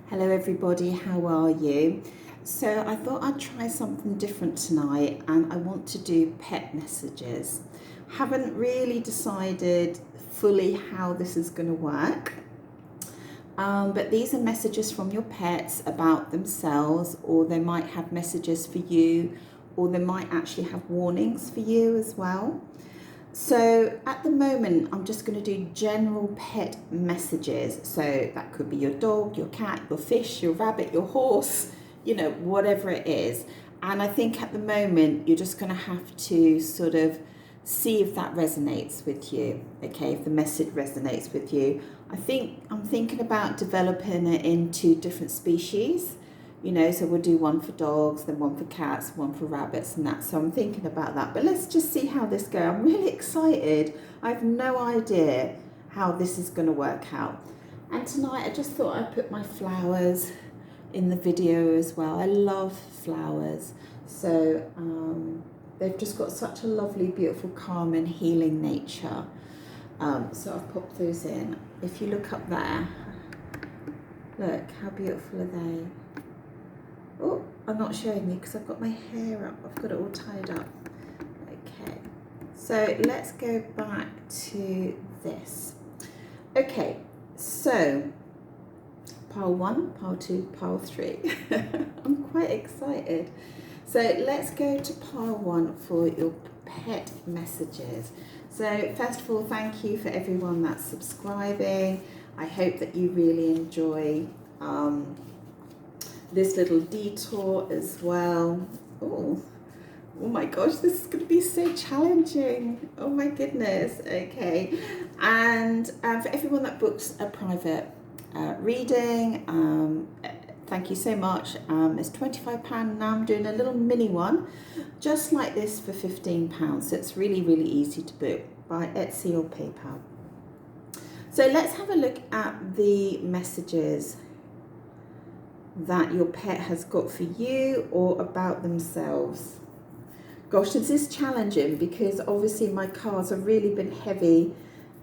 Hello everybody, how are you? So I thought I'd try something different tonight, and I want to do pet messages. Haven't really decided fully how this is going to work, but these are messages from your pets about themselves, or they might have messages for you, or they might actually have warnings for you as well. So at the moment, I'm just going to do general pet messages. So that could be your dog, your cat, your fish, your rabbit, your horse, whatever it is. And I think at the moment, you're just going to have to sort of see if that resonates with you. Okay, if the message resonates with you. I'm thinking about developing it into different species. So we'll do one for dogs, then one for cats, one for rabbits and that. So I'm thinking about that. But let's just see how this goes. I'm really excited. I have no idea how this is going to work out. And tonight I just thought I'd put my flowers in the video as well. I love flowers. So they've just got such a lovely, beautiful, calm and healing nature. So I've popped those in. If you look up there, look, how beautiful are they? Oh, I'm not showing you because I've got my hair up. I've got it all tied up. Okay, so let's go back to this. Okay, so pile 1, pile 2, pile 3. I'm quite excited. So let's go to pile 1 for your pet messages. So first of all, thank you for everyone that's subscribing. I hope that you really enjoy this little detour as well. Oh my gosh, this is going to be so challenging. Oh my goodness. Okay, and for everyone that books a private reading, thank you so much. It's £25 now. I'm doing a little mini one just like this for £15, so it's really easy to book by Etsy or PayPal. So let's have a look at the messages that your pet has got for you or about themselves. Gosh, this is challenging because obviously my cards have really been heavy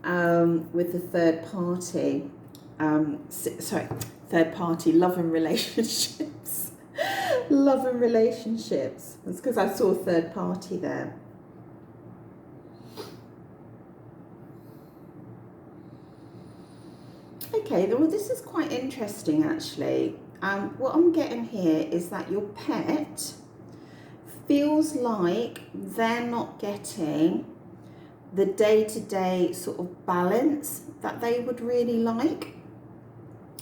with the third party love and relationships. Love and relationships. It's because I saw third party there. Okay, well this is quite interesting actually. What I'm getting here is that your pet feels like they're not getting the day-to-day sort of balance that they would really like.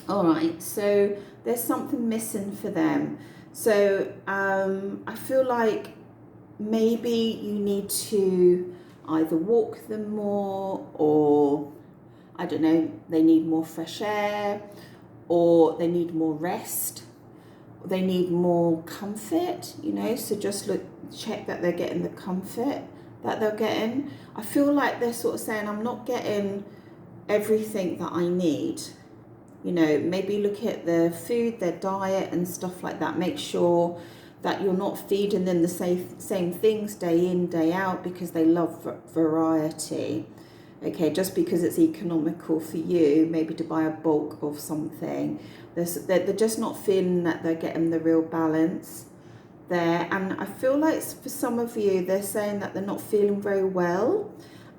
All right, so there's something missing for them. So I feel like maybe you need to either walk them more, or I don't know, they need more fresh air, or they need more rest, or they need more comfort, so just check that they're getting the comfort that they're getting. I feel like they're sort of saying, I'm not getting everything that I need. Maybe look at their food, their diet and stuff like that. Make sure that you're not feeding them the same things day in, day out, because they love variety. Okay, just because it's economical for you, maybe to buy a bulk of something, they're just not feeling that they're getting the real balance there. And I feel like for some of you, they're saying that they're not feeling very well.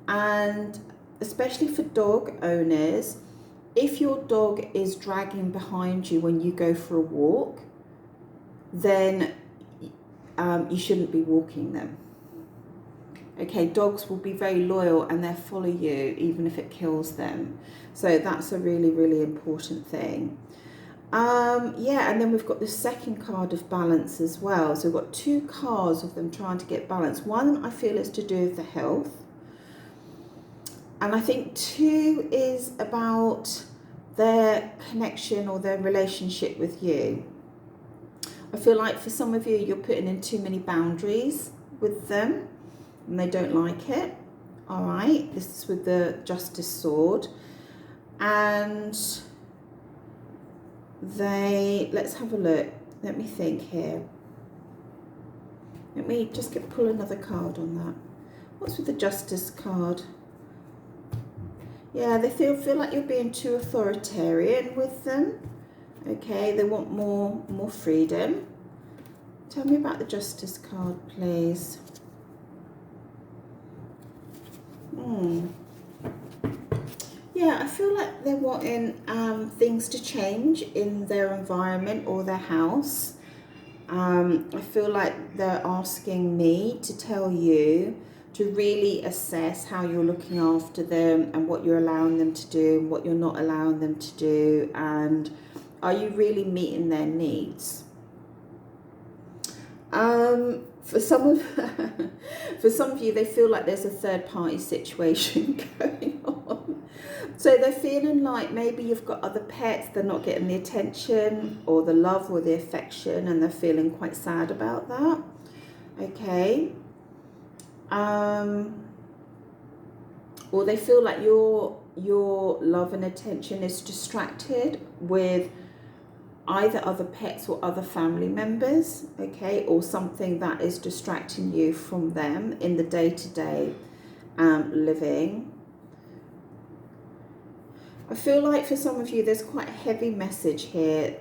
And especially for dog owners, if your dog is dragging behind you when you go for a walk, then you shouldn't be walking them. Okay, dogs will be very loyal and they'll follow you even if it kills them. So that's a really important thing. Yeah, and then we've got the second card of balance as well. So we've got 2 cards of them trying to get balance. One, I feel, is to do with the health. And I think 2 is about their connection or their relationship with you. I feel like for some of you, you're putting in too many boundaries with them, and they don't like it. All right, this is with the Justice Sword. And let's have a look. Let me think here. Let me just pull another card on that. What's with the Justice card? Yeah, they feel like you're being too authoritarian with them. Okay, they want more freedom. Tell me about the Justice card, please. Yeah, I feel like they're wanting things to change in their environment or their house. I feel like they're asking me to tell you to really assess how you're looking after them and what you're allowing them to do and what you're not allowing them to do, and are you really meeting their needs? For some of you, they feel like there's a third party situation going on. So they're feeling like maybe you've got other pets, they're not getting the attention or the love or the affection, and they're feeling quite sad about that. Okay. Or they feel like your love and attention is distracted with either other pets or other family members, okay, or something that is distracting you from them in the day-to-day living. I feel like for some of you there's quite a heavy message here,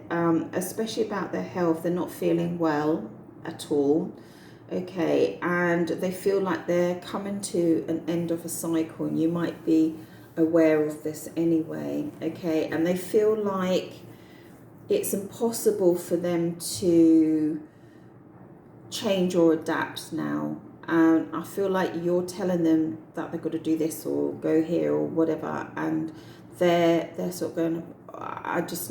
especially about their health. They're not feeling well at all, okay, and they feel like they're coming to an end of a cycle, and you might be aware of this anyway, okay, and they feel like it's impossible for them to change or adapt now. I feel like you're telling them that they've got to do this or go here or whatever, and they're sort of going, I'm just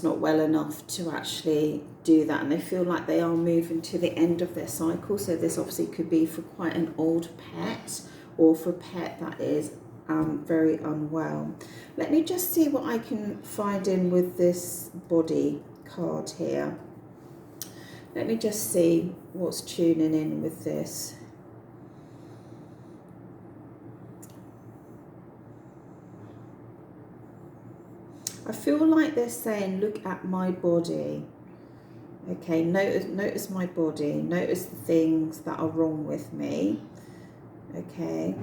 not well enough to actually do that. And they feel like they are moving to the end of their cycle. So this obviously could be for quite an old pet or for a pet that is very unwell. Let me just see what I can find in with this body card here. Let me just see what's tuning in with this. I feel like they're saying, look at my body. Okay, notice my body. Notice the things that are wrong with me. Okay,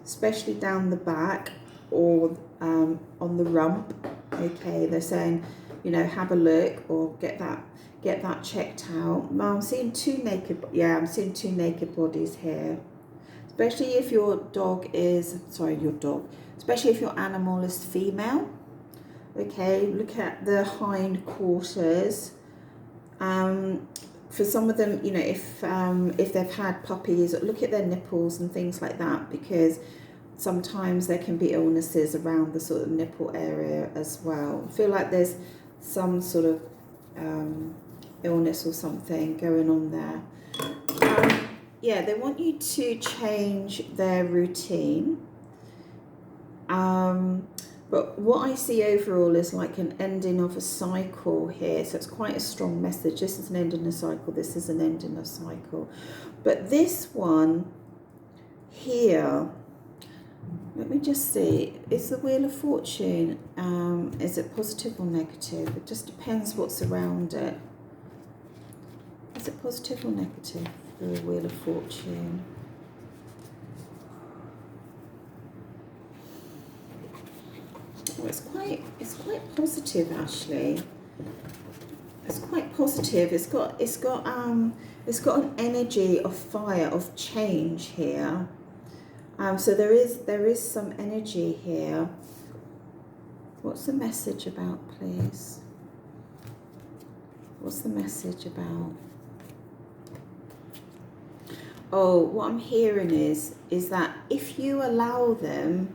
especially down the back or on the rump. Okay, they're saying, have a look or get that checked out. I'm seeing two naked bodies here. Especially if your especially if your animal is female. Okay, look at the hind quarters. For some of them, if they've had puppies, look at their nipples and things like that, because sometimes there can be illnesses around the sort of nipple area as well. I feel like there's some sort of illness or something going on there. Yeah, they want you to change their routine. But what I see overall is like an ending of a cycle here. So it's quite a strong message. This is an ending of a cycle. This is an ending of a cycle. But this one here, let me just see. It's the Wheel of Fortune. Is it positive or negative? It just depends what's around it. Is it positive or negative for the Wheel of Fortune? Well, it's quite positive actually. It's quite positive. It's got an energy of fire, of change here. So there is some energy here. What's the message about, please? What's the message about? Oh, what I'm hearing is that if you allow them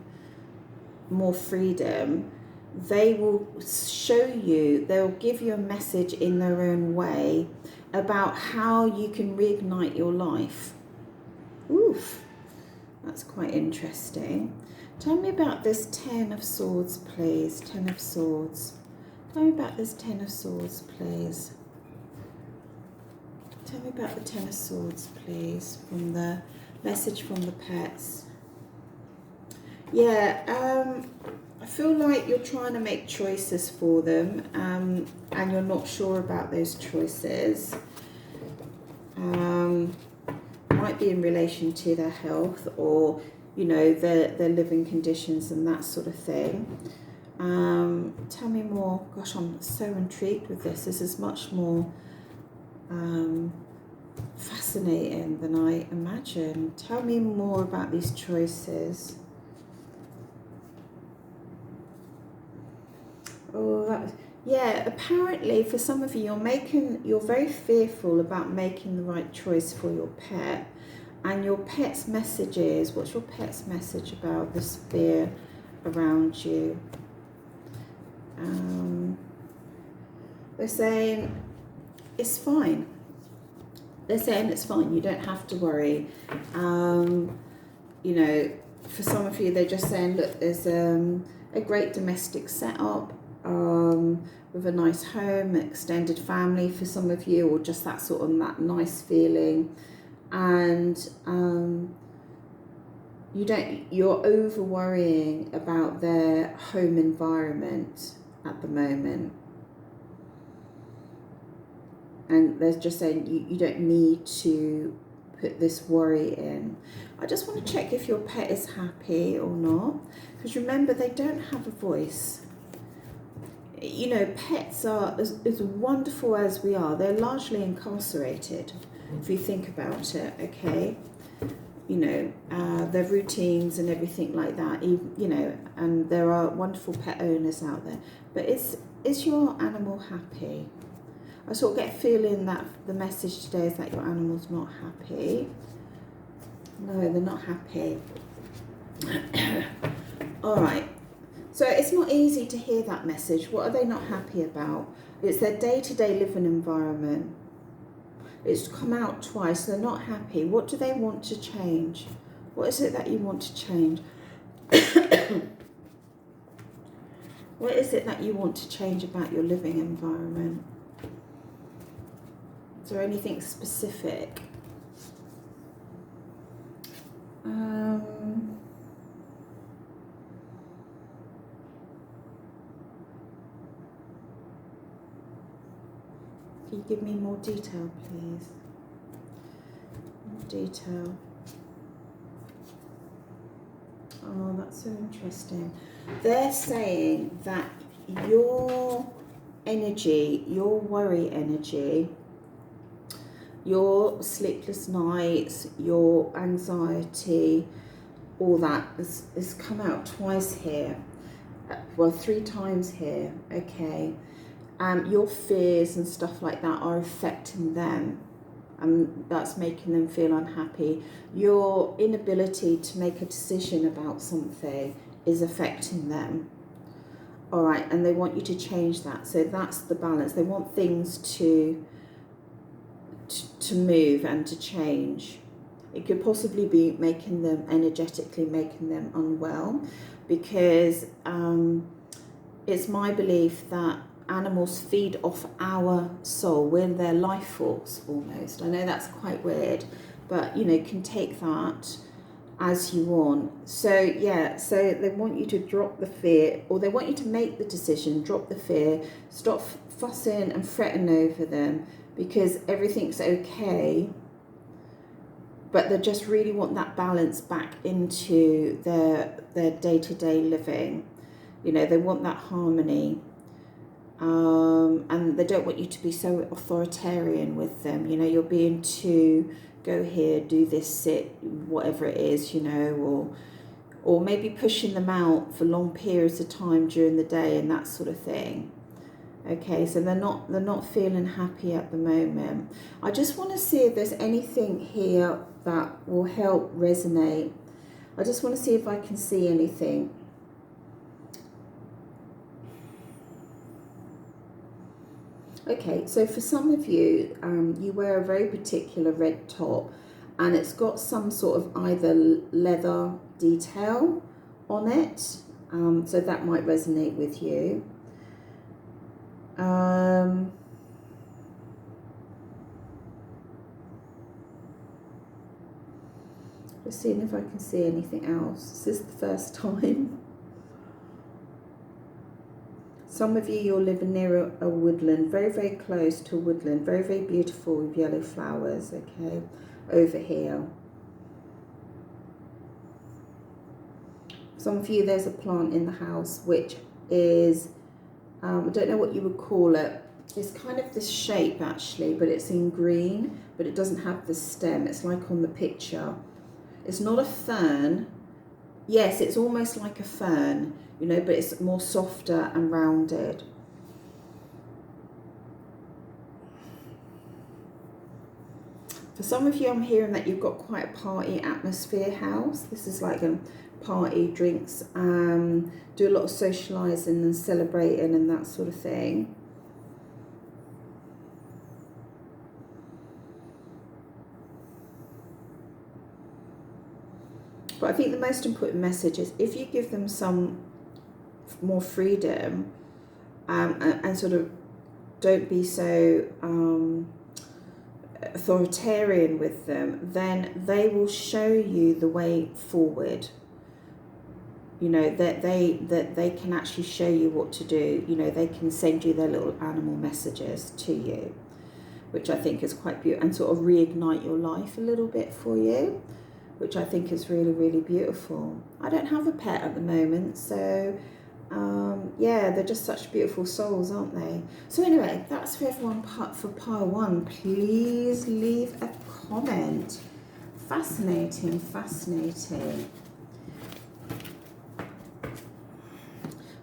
more freedom, they will show you, they'll give you a message in their own way about how you can reignite your life. Oof, that's quite interesting. Tell me about this Ten of Swords, please. Ten of Swords. Tell me about this Ten of Swords, please. Tell me about the Ten of Swords, please, from the message from the pets. Yeah, I feel like you're trying to make choices for them, and you're not sure about those choices. Might be in relation to their health or, their living conditions and that sort of thing. Tell me more. Gosh, I'm so intrigued with this. This is much more fascinating than I imagined. Tell me more about these choices. Oh, yeah, apparently for some of you, you're very fearful about making the right choice for your pet. And your pet's message is, what's your pet's message about this fear around you? They're saying it's fine. They're saying it's fine. You don't have to worry. You know, for some of you, they're just saying, look, there's a great domestic setup with a nice home, extended family for some of you, or just that sort of that nice feeling. And you're over worrying about their home environment at the moment. And they're just saying you don't need to put this worry in. I just want to check if your pet is happy or not. Because remember, they don't have a voice. You know, pets are, as wonderful as we are, they're largely incarcerated, if you think about it, okay? You know, their routines and everything like that, you know, and there are wonderful pet owners out there. But is your animal happy? I sort of get a feeling that the message today is that your animal's not happy. No, they're not happy. All right. So it's not easy to hear that message. What are they not happy about? It's their day-to-day living environment. It's come out twice. They're not happy. What do they want to change? What is it that you want to change? What is it that you want to change about your living environment? Is there anything specific? Can you give me more detail, please? More detail. Oh, that's so interesting. They're saying that your energy, your worry energy, your sleepless nights, your anxiety, all that has come out twice here. Well, 3 times here, okay. Your fears and stuff like that are affecting them, and that's making them feel unhappy. Your inability to make a decision about something is affecting them. All right, and they want you to change that. So that's the balance. They want things to move and to change. It could possibly be making them energetically, making them unwell, because it's my belief that animals feed off our soul. We're their life force almost. I know that's quite weird, but you know, can take that as you want. So yeah, so they want you to drop the fear, or they want you to make the decision, drop the fear, stop fussing and fretting over them, because everything's okay. But they just really want that balance back into their day-to-day living. You know, they want that harmony. And they don't want you to be so authoritarian with them. You know, you're being too, go here, do this, sit, whatever it is, you know, or maybe pushing them out for long periods of time during the day and that sort of thing. Okay, so they're not feeling happy at the moment. I just want to see if there's anything here that will help resonate. I just want to see if I can see anything. Okay, so for some of you, you wear a very particular red top, and it's got some sort of either leather detail on it, so that might resonate with you. Just seeing if I can see anything else. This is the first time. Some of you, you're living near a woodland, very, very close to a woodland, very, very beautiful with yellow flowers, okay, over here. Some of you, there's a plant in the house which is, I don't know what you would call it. It's kind of this shape actually, but it's in green, but it doesn't have the stem. It's like on the picture. It's not a fern. Yes, it's almost like a fern, you know, but it's more softer and rounded. For some of you, I'm hearing that you've got quite a party atmosphere house. This is like a party, drinks, do a lot of socialising and celebrating and that sort of thing. But I think the most important message is if you give them some more freedom and sort of don't be so authoritarian with them, then they will show you the way forward. You know, that they can actually show you what to do. You know, they can send you their little animal messages to you, which I think is quite beautiful, and sort of reignite your life a little bit for you, which I think is really, really beautiful. I don't have a pet at the moment, so yeah, they're just such beautiful souls, aren't they? So anyway, that's for everyone for pile 1. Please leave a comment. Fascinating, fascinating.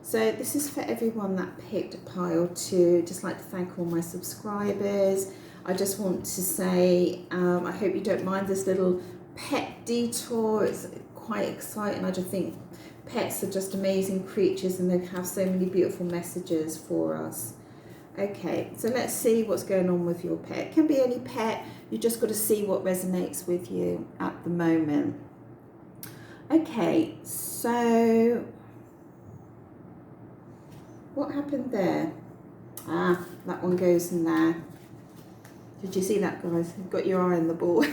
So this is for everyone that picked pile 2. Just like to thank all my subscribers. I just want to say, I hope you don't mind this little pet detour. It's quite exciting. I just think pets are just amazing creatures and they have so many beautiful messages for us. Okay, so let's see what's going on with your pet. It can be any pet. You just got to see what resonates with you at the moment. Okay, so what happened there? Ah, that one goes in there. Did you see that, guys? You've got your eye on the ball.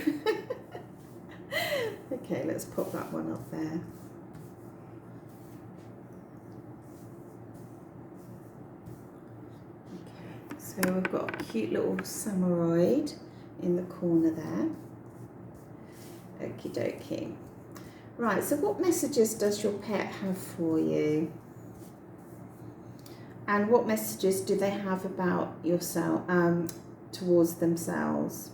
Okay, let's pop that one up there. Okay, so we've got a cute little samurai in the corner there. Okie dokie. Right, so what messages does your pet have for you? And what messages do they have about yourself, towards themselves?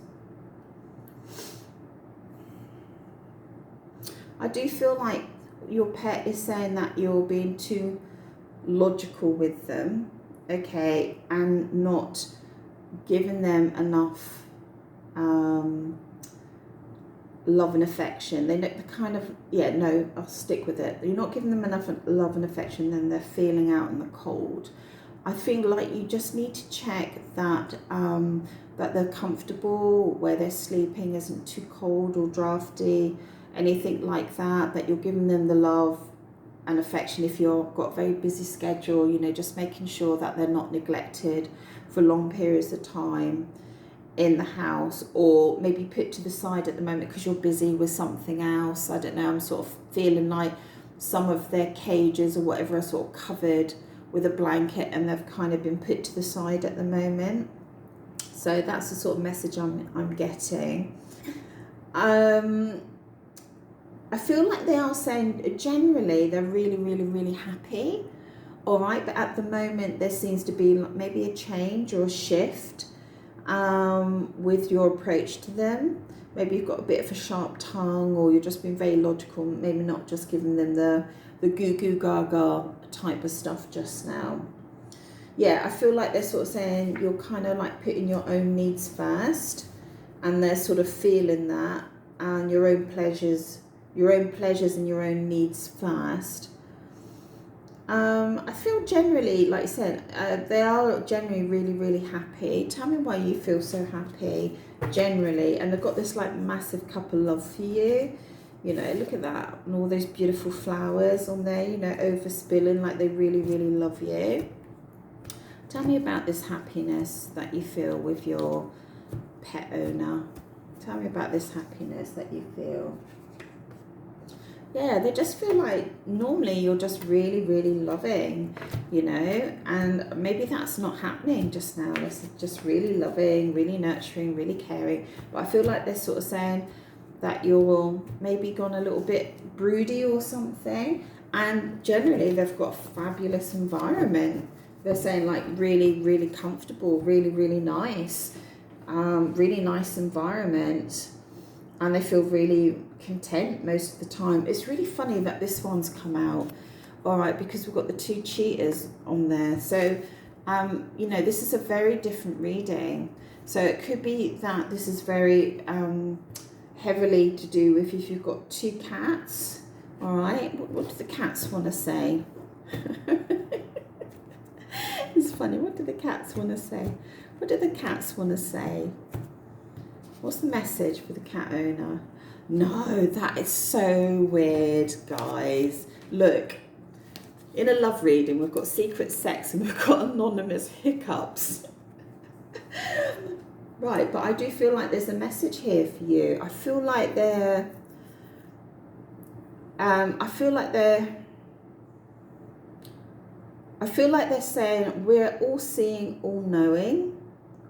I do feel like your pet is saying that you're being too logical with them, okay, and not giving them enough love and affection. They kind of, yeah, no, I'll stick with it. You're not giving them enough love and affection, then they're feeling out in the cold. I feel like you just need to check that that they're comfortable, where they're sleeping isn't too cold or drafty, anything like that, that you're giving them the love and affection. If you've got a very busy schedule, you know, just making sure that they're not neglected for long periods of time in the house, or maybe put to the side at the moment because you're busy with something else. I don't know, I'm sort of feeling like some of their cages or whatever are sort of covered with a blanket and they've kind of been put to the side at the moment. So that's the sort of message I'm getting. I feel like they are saying generally they're really, really, really happy, all right, but at the moment there seems to be maybe a change or a shift with your approach to them. Maybe you've got a bit of a sharp tongue, or you're just being very logical, maybe not just giving them the goo goo gaga type of stuff just now. Yeah, I feel like they're sort of saying you're kind of like putting your own needs first, and they're sort of feeling that, and your own pleasures and your own needs first. I feel generally, like I said, they are generally really, really happy. Tell me why you feel so happy generally. And they've got this like massive cup of love for you. You know, look at that. And all those beautiful flowers on there, you know, overspilling, like they really, really love you. Tell me about this happiness that you feel with your pet owner. Tell me about this happiness that you feel. Yeah, they just feel like normally you're just really, really loving, you know, and maybe that's not happening just now. It's just really loving, really nurturing, really caring. But I feel like they're sort of saying that you're maybe gone a little bit broody or something, And generally they've got a fabulous environment. They're saying like really, really comfortable, really, really nice environment. And they feel really content most of the time. It's really funny that this one's come out, all right, because we've got the 2 cheaters on there. So, you know, this is a very different reading. So it could be that this is very heavily to do with if you've got 2 cats, all right. What do the cats want to say? It's funny. What do the cats want to say? What do the cats want to say? What's the message for the cat owner? No, that is so weird, guys. Look, in a love reading, we've got secret sex and we've got anonymous hiccups. Right, but I do feel like there's a message here for you. I feel like they're saying we're all seeing, all knowing.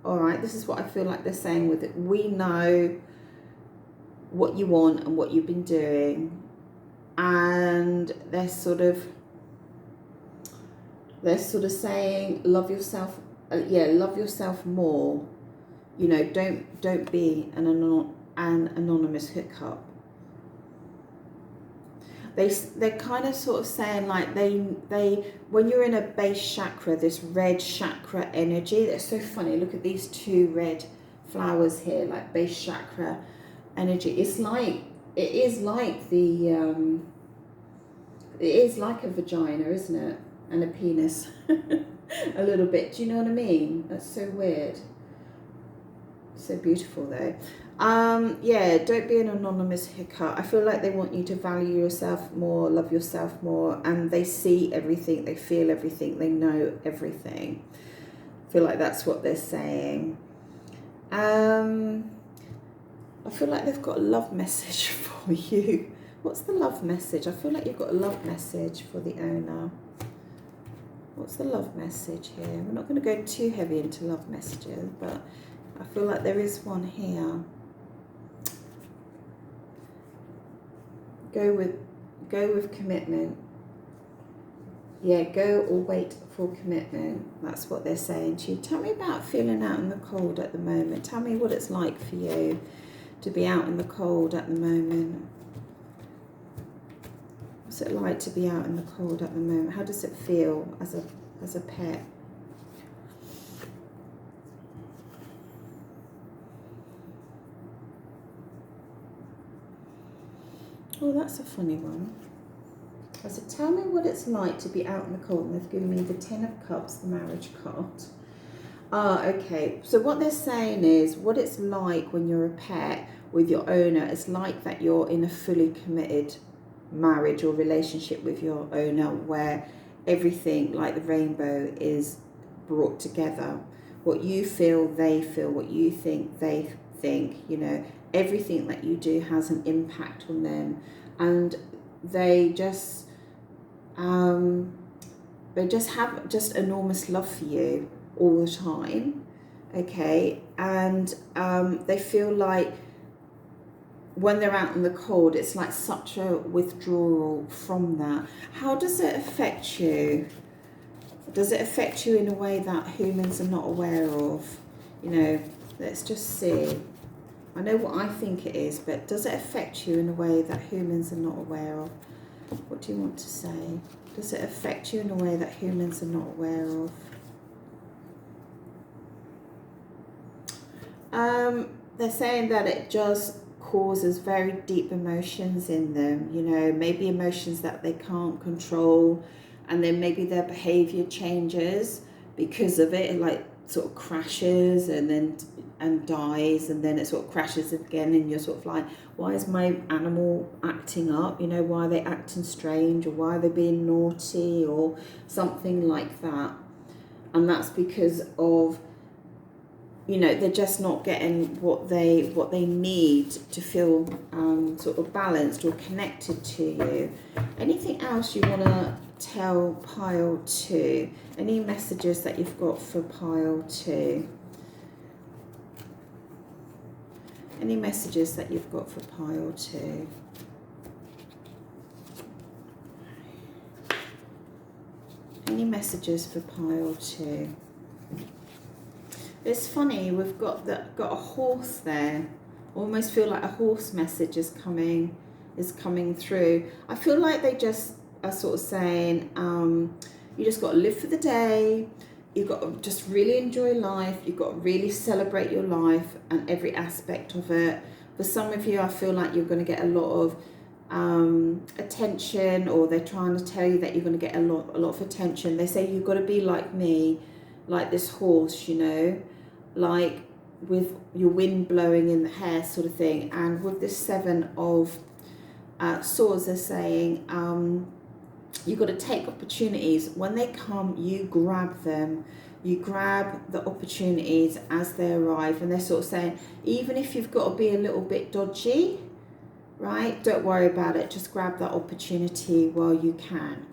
All right, this is what I feel like they're saying with it. We know what you want and what you've been doing, and they're sort of saying love yourself. Love yourself more. You know, don't be an anonymous hookup. They're kind of sort of saying like they when you're in a base chakra, this red chakra energy, that's so funny. Look at these 2 red flowers here, like base chakra energy. It is like a vagina, isn't it? And a penis. A little bit. Do you know what I mean? That's so weird. So beautiful though. Yeah, don't be an anonymous hiccup. I feel like they want you to value yourself more, love yourself more, and they see everything, they feel everything, they know everything. I feel like that's what they're saying. I feel like they've got a love message for you. What's the love message? I feel like you've got a love message for the owner. What's the love message here? We're not going to go too heavy into love messages, but I feel like there is one here. Go with commitment. Yeah, go or wait for commitment. That's what they're saying to you. Tell me about feeling out in the cold at the moment. Tell me what it's like for you to be out in the cold at the moment. What's it like to be out in the cold at the moment? How does it feel as a pet? Oh, that's a funny one. I said, tell me what it's like to be out in the cold. And they've given me the 10 of Cups, the marriage card. Okay. So what they're saying is what it's like when you're a pet with your owner. It's like that you're in a fully committed marriage or relationship with your owner where everything like the rainbow is brought together. What you feel, they feel. What you think, they think. You know, everything that you do has an impact on them, and they just have just enormous love for you all the time. Okay, and they feel like when they're out in the cold, it's like such a withdrawal from that. How does it affect you? Does it affect you in a way that humans are not aware of? You know, let's just see. I know what I think it is, but does it affect you in a way that humans are not aware of? What do you want to say? Does it affect you in a way that humans are not aware of? They're saying that it just causes very deep emotions in them, you know, maybe emotions that they can't control, and then maybe their behavior changes because of it. It like sort of crashes and dies, and then it sort of crashes again, and you're sort of like, why is my animal acting up? You know, why are they acting strange, or why are they being naughty, or something like that? And that's because of, you know, they're just not getting what they need to feel sort of balanced or connected to you. Anything else you want to tell pile 2? Any messages that you've got for pile 2? Any messages that you've got for pile 2? any messages for pile 2? It's funny, we've got a horse there. Almost feel like a horse message is coming through. I feel like they just are sort of saying, you just got to live for the day. You've got to just really enjoy life. You've got to really celebrate your life and every aspect of it. For some of you, I feel like you're going to get a lot of attention, or they're trying to tell you that you're going to get a lot of attention. They say you've got to be like me, like this horse, you know, like with your wind blowing in the hair sort of thing. And with this 7 of swords, they're saying you've got to take opportunities. When they come, you grab them. You grab the opportunities as they arrive. And they're sort of saying, even if you've got to be a little bit dodgy, right, don't worry about it. Just grab that opportunity while you can.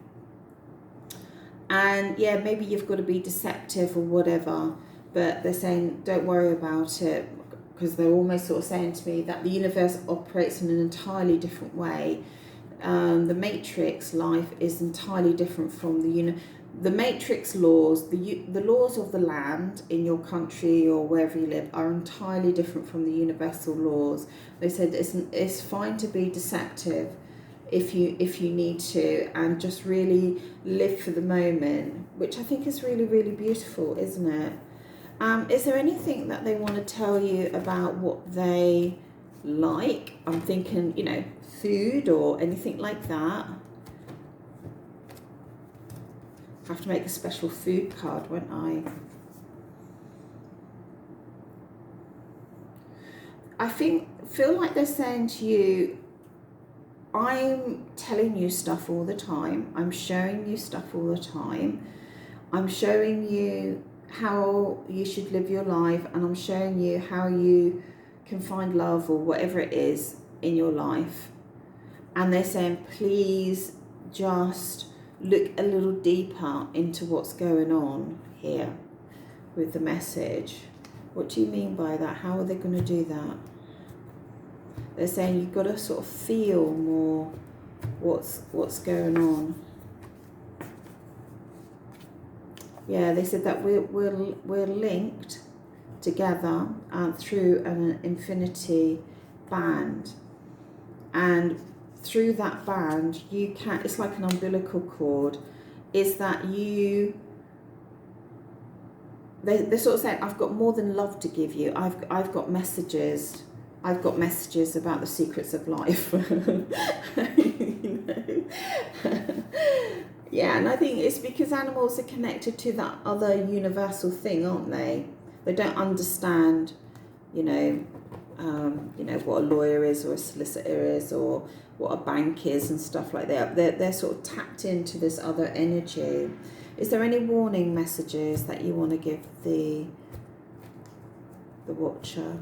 And yeah, maybe you've got to be deceptive or whatever, but they're saying don't worry about it, because they're almost sort of saying to me that the universe operates in an entirely different way. The matrix life is entirely different from the matrix laws. The laws of the land in your country or wherever you live are entirely different from the universal laws. They said it's fine to be deceptive if you need to, and just really live for the moment, which I think is really, really beautiful, isn't it? Is there anything that they want to tell you about what they like? I'm thinking, you know, food or anything like that. I have to make a special food card, won't I? I feel like they're saying to you, I'm telling you stuff all the time. I'm showing you stuff all the time. I'm showing you how you should live your life, and I'm showing you how you can find love or whatever it is in your life. And they're saying, please just look a little deeper into what's going on here with the message. What do you mean by that? How are they going to do that? They're saying you've got to sort of feel more what's going on. Yeah, they said that we're linked together through an infinity band, and through that band you can, it's like an umbilical cord, is that they're sort of saying, I've got more than love to give you. I've got messages about the secrets of life. You know? Yeah, and I think it's because animals are connected to that other universal thing, aren't they? They don't understand, you know, what a lawyer is or a solicitor is or what a bank is and stuff like that. They're sort of tapped into this other energy. Is there any warning messages that you want to give the watcher?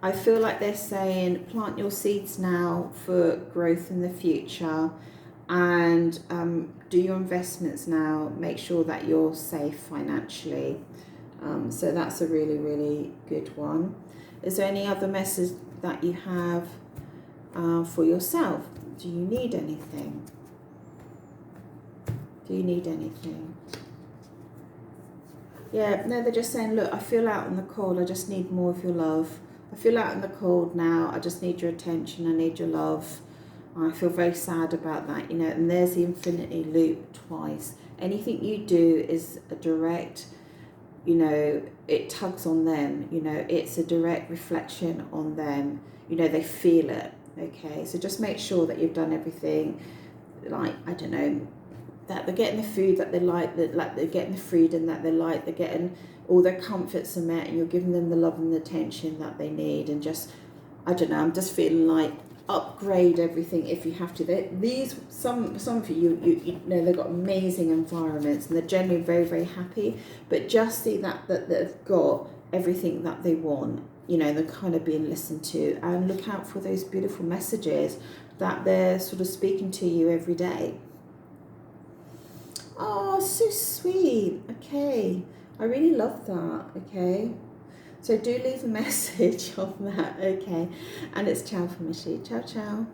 I feel like they're saying plant your seeds now for growth in the future, and do your investments now. Make sure that you're safe financially. So that's a really, really good one. Is there any other message that you have for yourself? Do you need anything? Do you need anything? Yeah, no, they're just saying, look, I feel out in the cold. I just need more of your love. I feel out in the cold now. I just need your attention. I need your love. I feel very sad about that, you know. And there's the infinity loop twice. Anything you do is a direct, you know, it tugs on them, you know, it's a direct reflection on them. You know, they feel it, okay? So just make sure that you've done everything, like, I don't know, that they're getting the food that they like, that like they're getting the freedom that they like, they're getting all their comforts are met, and you're giving them the love and the attention that they need. And just, I don't know, I'm just feeling like upgrade everything if you have to. Some of you know, they've got amazing environments and they're generally very, very happy, but just see that they've got everything that they want, you know, they're kind of being listened to. And look out for those beautiful messages that they're sort of speaking to you every day. Oh, so sweet. Okay, I really love that. Okay, so do leave a message on that. Okay, and it's ciao from Michi. Ciao, ciao.